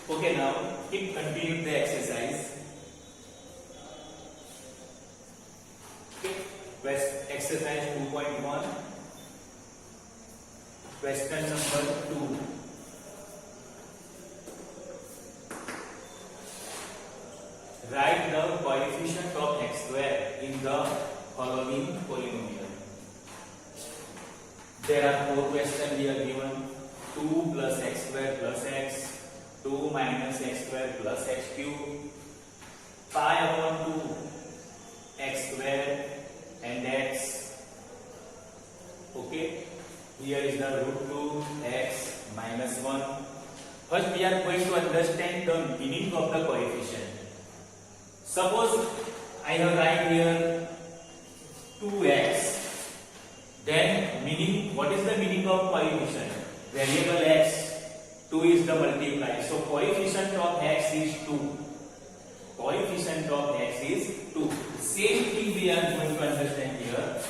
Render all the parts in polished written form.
Okay, now keep continuing the exercise. Okay, exercise 2.1, question number 2. Write the coefficient of x square in the following polynomial. There are 4 questions here given: 2 plus x square plus x, 2 minus x square plus x cube, pi upon 2 x square and x. Okay, here is the root 2 x minus 1. First we are going to understand the meaning of the coefficient. Suppose I have write here 2x, then meaning, what is the meaning of coefficient? Variable x, 2 is the multiply, so coefficient of x is 2. Coefficient of x is 2. Same thing we are going to understand here.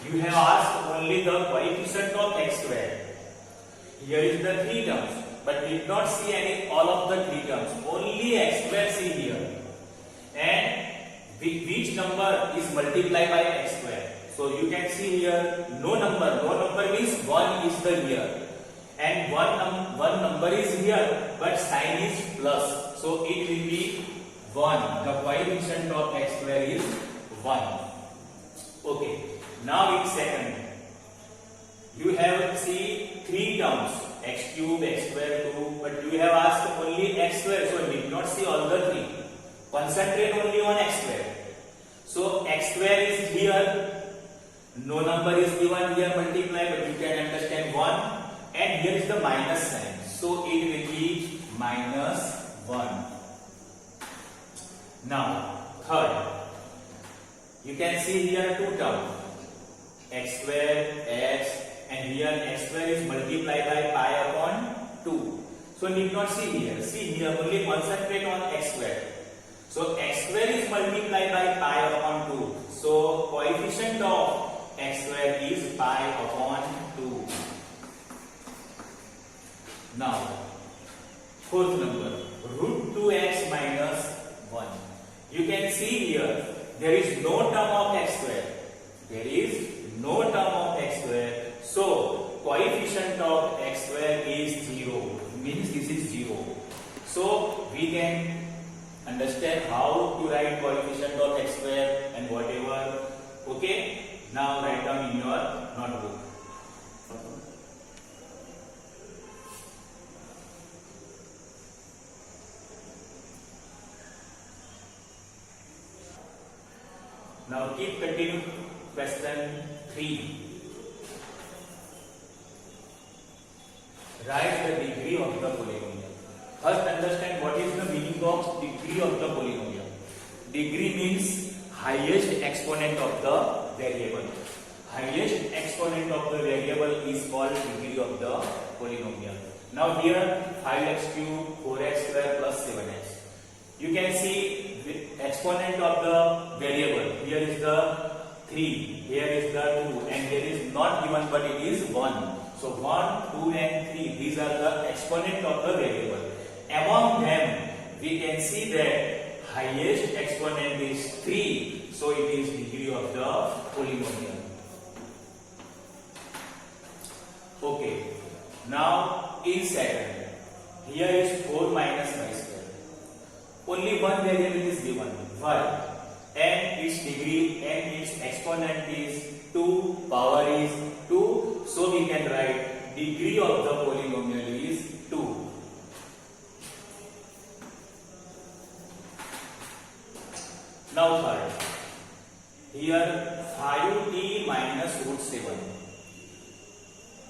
You have asked only the coefficient of x square. Here is the 3 terms, but did not see any all of the 3 terms. Only x square see here. And which number is multiplied by x square? So you can see here no number. No number means 1 is the here, and one number is here, but sign is plus. So it will be 1. The coefficient of x square is 1. Okay. Now in second, you have see 3 terms: x cube, x square, 2. But you have asked only x square, so you did not see all the 3. Concentrate only on x square. So x square is here. No number is given here multiply, but you can understand 1. And here is the minus sign. So it will be minus 1. Now third, you can see here 2 terms: x square, x, and here x square is multiplied by pi upon 2. So need not see here. See here, only concentrate on x square. So x square is multiplied by pi upon 2. So coefficient of x square is pi upon 2. Now fourth number, root 2x minus 1. You can see here there is no term of x square. There is no term of x square. So coefficient of x square is 0. Means this is 0. So we can understand how to write coefficient of x square and whatever. Okay. Now write down in your notebook. Now keep continuing. Question 3. Write the degree of the polynomial. First understand what is the meaning of degree of the polynomial. Degree means highest exponent of the variable. Highest exponent of the variable is called degree of the polynomial. Now here 5x cube, 4x square plus 7x. You can see the exponent of the variable. Here is the 3, here is the 2, and here is not given but it is 1. So 1, 2 and 3, these are the exponent of the variable. Among them we can see that highest exponent is 3, so it is degree of the polynomial. Okay, now in second, here is 4 minus y square. Only one variable is given, y, and its degree and its exponent is 2, power is 2, so we can write degree of the polynomial is 2. Now third, here 5t minus root 7.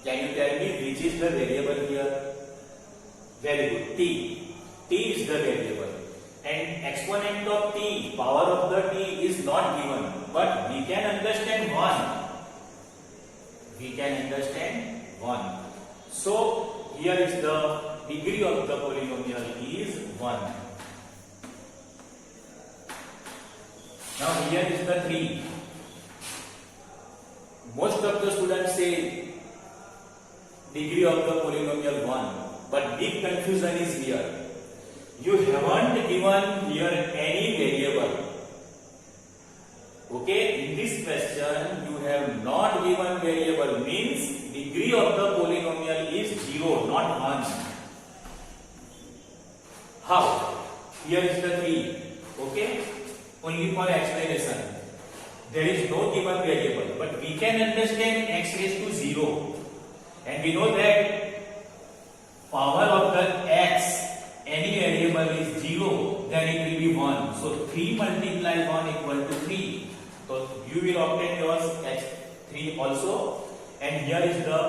Can you tell me which is the variable here? Very good, t. T is the variable. And exponent of t, power of the t is not given. But we can understand 1. We can understand 1. So here is the degree of the polynomial is 1. Now here is the 3. Most of the students say degree of the polynomial 1. but big confusion is here. You haven't given here any variable. Okay, in this question you have not given variable, means degree of the polynomial is 0, not 1. How? Here is the 3. Okay, only for explanation. There is no given variable, but we can understand x raised to 0, and we know that power of the x, any variable is 0, then it will be 1. So 3 multiplied 1 equal to 3. So you will obtain yours x3 also, and here is the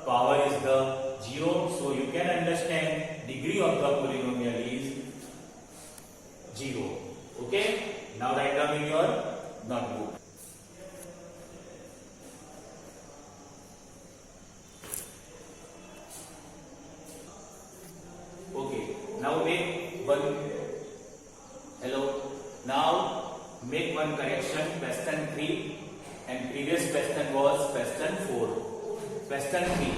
power is the 0. So you can understand degree of the polynomial is 0. Okay. Now write down in your notebook. Okay. Now make one. Hello. Now make one correction. Question 3 and previous question was question 4. Question 3.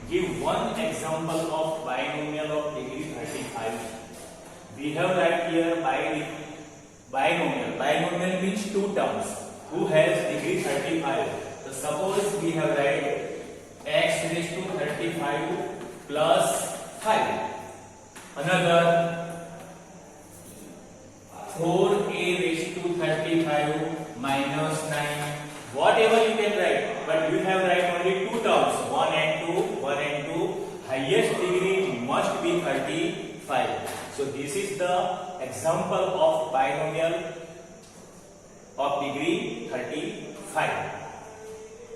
Give one example of binomial of degree 35. We have right here binomial. Binomial means two terms who has degree 35. So suppose we have right x raised to 35 plus 5. Another 4a raised to 35 minus 9. Whatever you can write, but you have write only two terms, 1 and 2, 1 and 2. Highest degree must be 35. So this is the example of binomial of degree 35.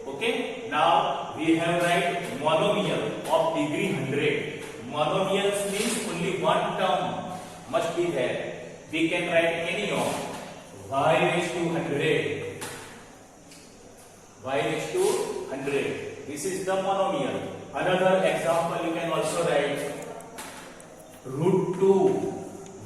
Okay. Now we have write monomial of degree 100. Monomials means only one term must be there. We can write any of y raised to 100. Y raised to 100. This is the monomial. Another example you can also write root 2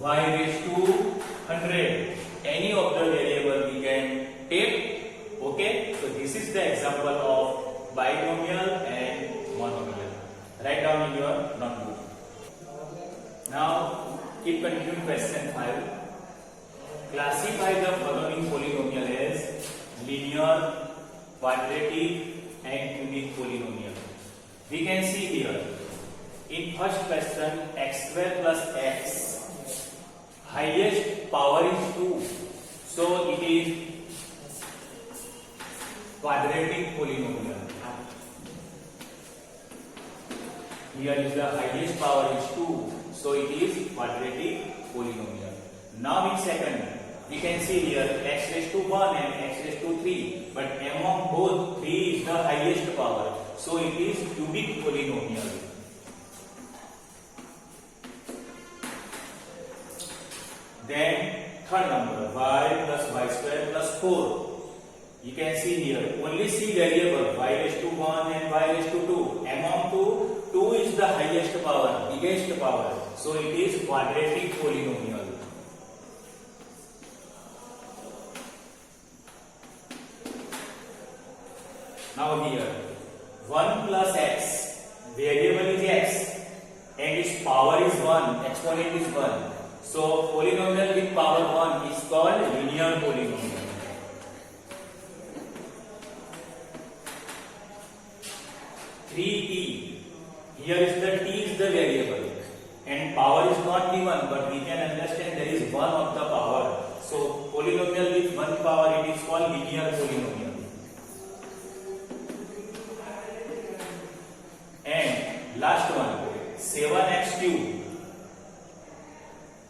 y raised to 100. Any of the variable we can take. Okay. So this is the example of binomial and monomial. Write down in your notebook. Now keep continuing question 5. Classify the following polynomial as linear, quadratic and cubic polynomial. We can see here in first question x square plus x, highest power is 2, so it is quadratic polynomial. Here is the highest power is 2, so it is quadratic polynomial. Now in second, we can see here x raised to 1 and x raised to 3, but among both 3 is the highest power, so it is cubic polynomial. Then third number y plus y square plus 4. You can see here only see variable y raised to 1 and y raised to 2. Among 2 is the highest power, biggest power, so it is quadratic polynomial. Now here 1 plus x, variable is x and its power is 1, exponent is 1. So polynomial with power 1 is called linear polynomial. Here is the t is the variable and power is not given, but we can understand there is 1 of the power. So polynomial with 1 power, it is called linear polynomial. And last one 7x cube,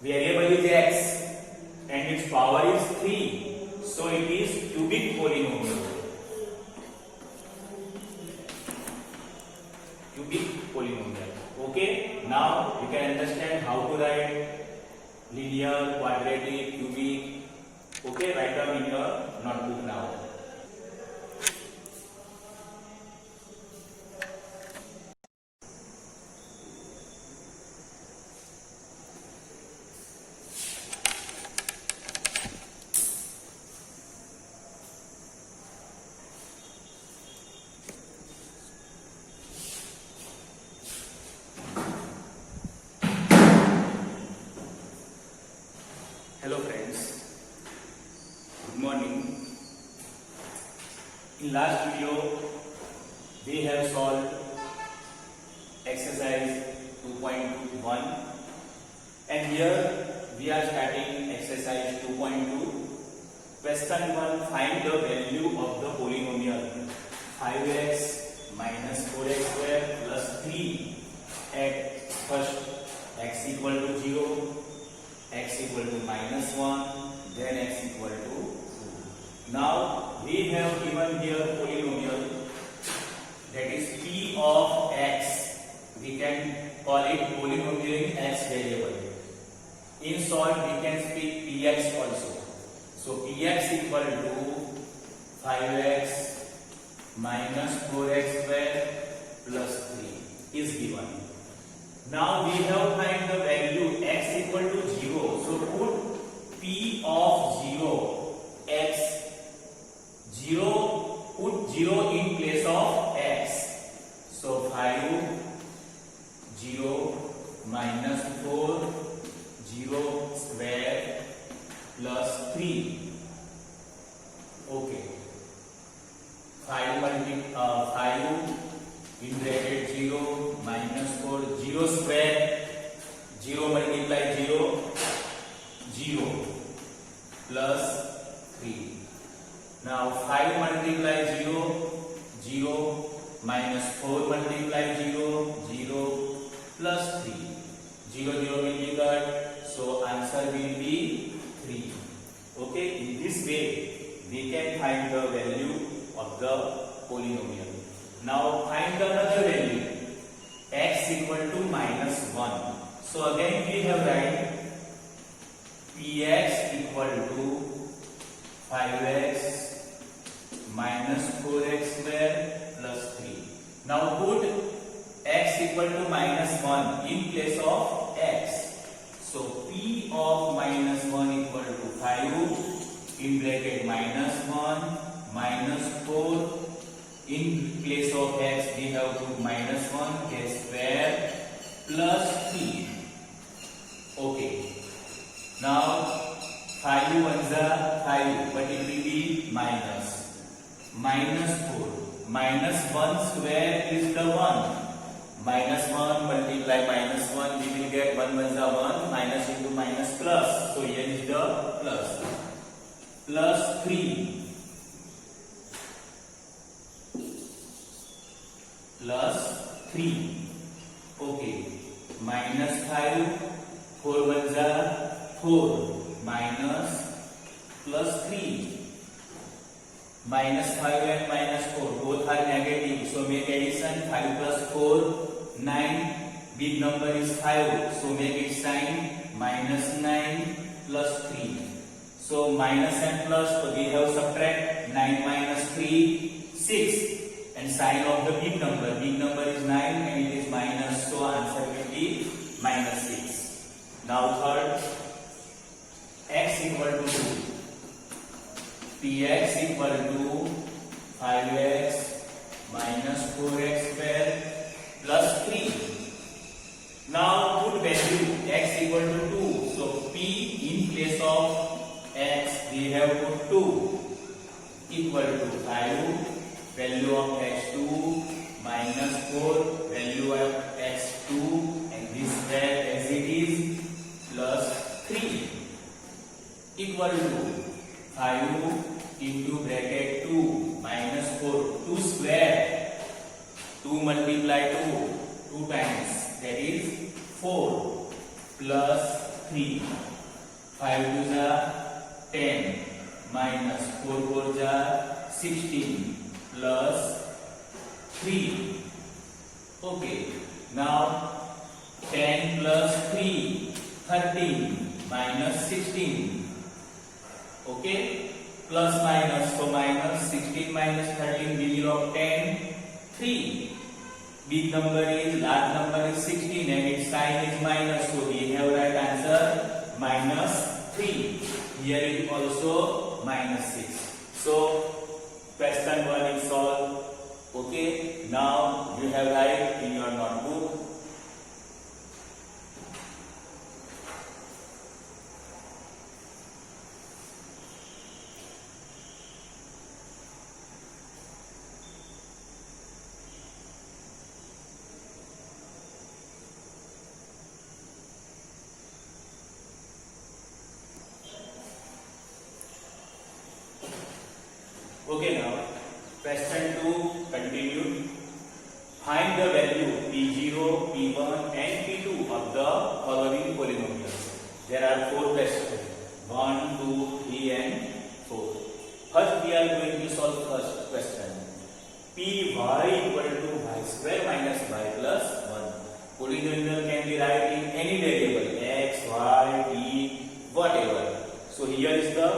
variable is x and its power is 3, so it is cubic polynomial. Cubic polynomial. Okay, now you can understand how to write linear, quadratic, cubic. Okay, write down in your notebook now. In last video, we have solved exercise 2.1 and here we are starting exercise 2.2. Question 1, find the value of the polynomial 5x minus 4x square plus 3 at first x equal to 0, x equal to minus 1, then x equal to 2. Now we have given here polynomial, that is p of x. We can call it polynomial in x variable. In short, we can speak px also. So px equal to 5x minus 4x square plus 3 is given. Now we have find the value x equal to 0. So put p of 0, x 0, put 0 in place of x. So 5, 0 minus 4, 0 square plus 3. Okay. 5 in bracket 0 minus 4, 0 square, 0 multiply 0, 0 plus 3. Now 5 multiply 0, 0 minus 4 multiply 0, 0 plus 3. 0, 0 will be cut, so answer will be 3. Okay, in this way we can find the value of the polynomial. Now find another value, x equal to minus 1. So again we have write px equal to 5x minus 4x square plus 3. Now put x equal to minus 1 in place of x. So p of minus 1 equal to 5 in bracket minus 1 minus 4. In place of x we have to minus 1 x square plus 3. Okay. Now 5 ones are 5, but it will be minus 4. Minus 1 square is the 1. Minus 1 multiply minus 1, we will get 1 ones are 1, minus into minus plus. So here is the plus. Plus 3. Plus 3. Okay. Minus 5. 4 ones are 4. Minus plus 3. Minus 5 and minus 4 both are negative. So make addition. 5 plus 4, 9. Big number is 5. So make it sign. Minus 9 plus 3. So minus and plus, so we have subtract. 9 minus 3, 6. And sign of the big number is 9 and it is minus, so answer will be minus 6. Now third, x equal to 2. Px equal to 5x minus 4x square plus 3. Now put value x equal to 2. So p in place of x we have put 2 equal to 5. Value of x2 minus 4, value of x2, and this square as it is plus 3 equal to 5 into bracket 2 minus 4, 2 square, 2 multiply 2 times, that is 4 plus 3. 5 2s are 10 minus 4 4s are 16. Plus 3. Okay. Now 10 plus 3, 13 minus 16. Okay. Plus minus, so minus 16 minus 13 value of 10, 3. Big number is, large number is 16 and its sign is minus. So we have right answer minus 3. Here it is also minus 6. So question 1 is solved. Okay, now you have write in your notebook there are 4 questions. 1, 2, 3 and 4. First we are going to solve first question. Py equal to y square minus y plus 1. Polynomial can be written in any variable x, y, t, whatever. So here is the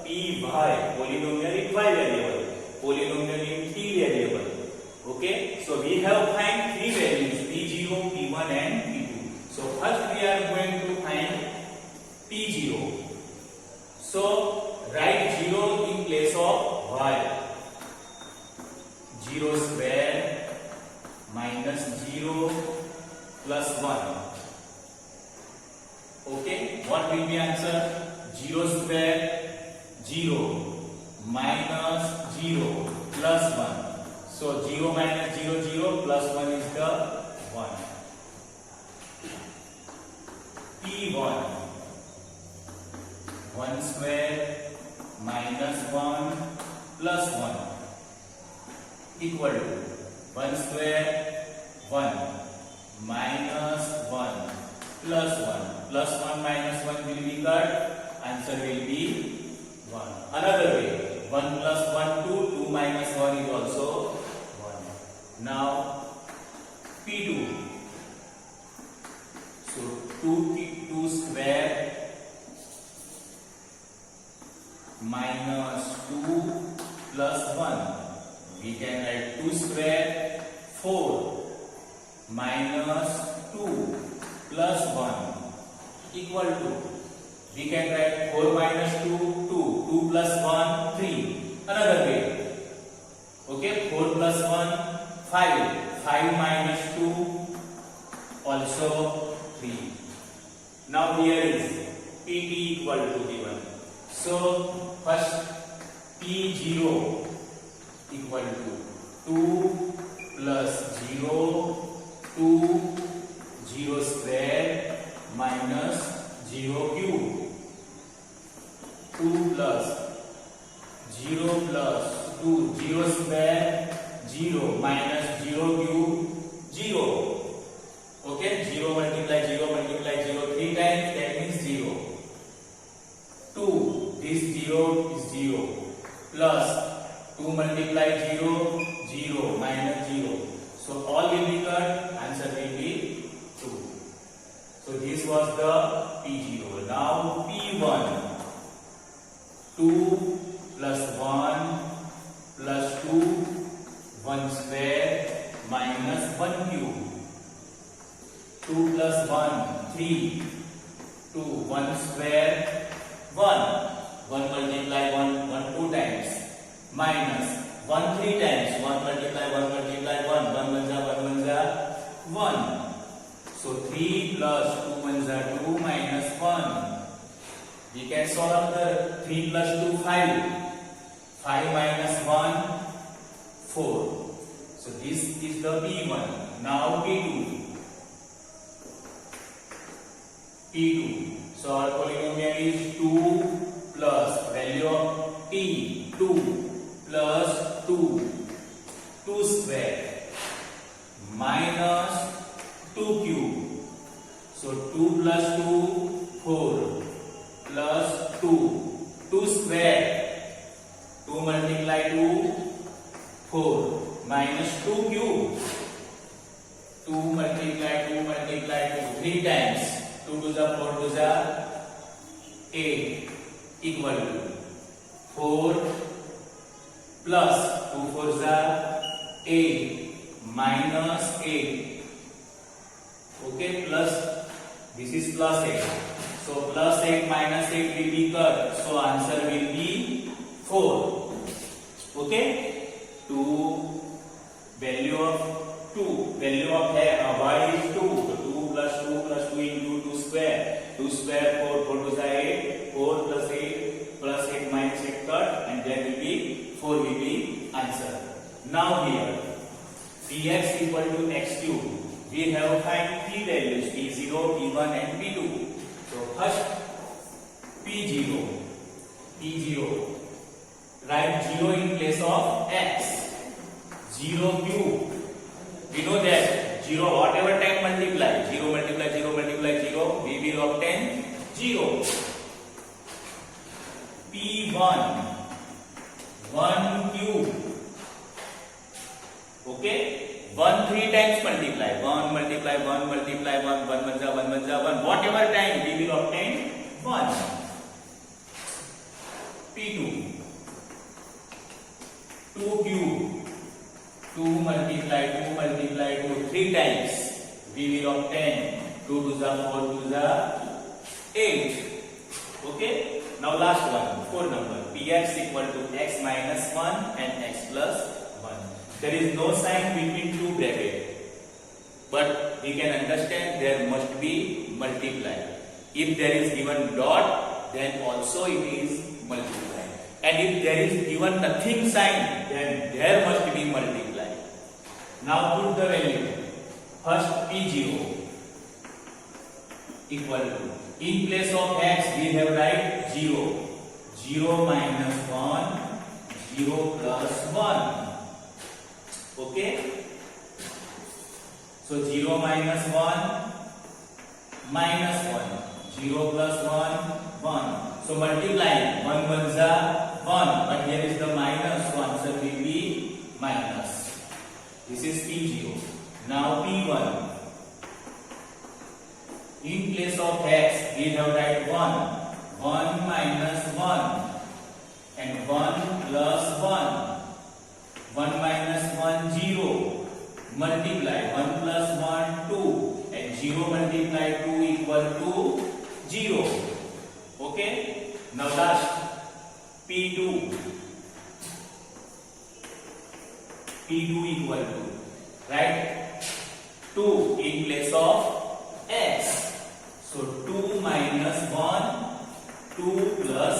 py polynomial in y variable, polynomial in t variable. Okay, so we have find 3 values p0, p1 and p2. So first we are going to find p0. So write 0 in place of y. 0 square minus 0 plus 1. Okay, what will be answer? 0 square 0 minus 0 plus 1. So 0 minus 0 0 plus 1 is the 1. P1 1 square minus 1 plus 1 equal to 1 square 1 minus 1 plus 1 plus 1 minus 1 will be cut, answer will be 1. Another way, 1 plus 1 2, 2 minus 1 is also 1. Now P2, so 2 square minus 2 plus 1, we can write 2 square 4 minus 2 plus 1 equal to, we can write 4 minus 2 2, 2 plus 1 3. Another way, okay, 4 plus 1 5, 5 minus 2 also 3. Now here is pt equal to given. So first p0 equal to 2 plus 0 2 0 square minus 0 cube. 2 plus 0 plus 2 0 square 0 minus 0 cube 0. Okay, 0 multiply 0 multiply 0 3 times, that means 0. 2, this 0 is 0 plus 2 multiply 0 0 minus 0. So all will be cut, answer will be 2. So this was the p0. Now p1, 2 plus 1 plus 2 1 square minus 1 cube. 2 plus 1 3 2 1 square 1 1 multiply 1 1 2 times minus 1 3 times 1 multiply 1 multiply 1 1 1 ja 1. So 3 plus 2 1 ja 2 minus 1. We can solve the 3 plus 2 5 minus 1 4. So this is the p1. Now p2. So our polynomial is 2 plus value of t 2 plus 2 square minus 2 cube. So 2 plus 2 4 plus 2 square 2 multiply 2 4 minus 2 cube. 2 multiply 2 multiply 2 3 times, 2 to the 4 to the 8 equal to 4 plus 2 4 the 8 minus 8. Okay, plus this is plus 8. So plus 8 minus 8 will be cut. So answer will be 4. Okay, 2 value of 2 value of y is 2. So 2 plus 2 plus 2 into 2 square. 2 square 4 4 to the 8. 4 plus 8 plus 8 minus 8 cut, and there will be 4 will be answer. Now here px equal to x cube. We have find three values p0, p1 and p2. So first p0. Write 0 in place of x. 0 cube. We know that 0 whatever time multiply. 0 multiply 0 multiply 0. We will obtain 0. P1 1 cube. Okay, 1 3 times multiply, 1 multiply 1 multiply 1, 1 1 1, whatever time we will obtain 1. P2 2 cube, 2 multiply 2, 3 times we will obtain 2 to the 4 to the 8. Okay, now last one, 4 number, px equal to x minus 1 and x plus 1. There is no sign between two brackets, but we can understand there must be multiply. If there is given dot, then also it is multiply, and if there is given nothing sign, then there must be multiply. Now put the value. First P0 equal to, in place of x we have write 0, 0 minus 1, 0 plus 1. Okay, so 0 minus 1 minus 1, 0 plus 1 1. So multiplying 1 1 is 1, but here is the minus, so answer will be minus. This is P0. Now P1, in place of x we have write 1, 1 minus 1 and 1 plus 1, 1 minus 1 0, multiply 1 plus 1 2, and 0 multiply 2 equal to 0. Okay, now last P2 equal to, right, 2 in place of x, so 2 minus 1, 2 plus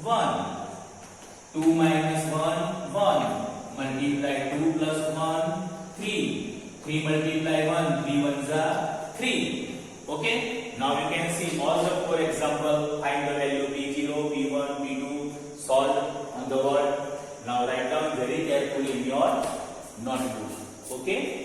1, 2 minus 1 1, multiply 2 plus 1 3, 3 multiply 1, 3 1s are 3. Okay, now you can see all the 4 example, find the value P0, P1, P2, solve on the board. Now write down very carefully in your notebook. Okay.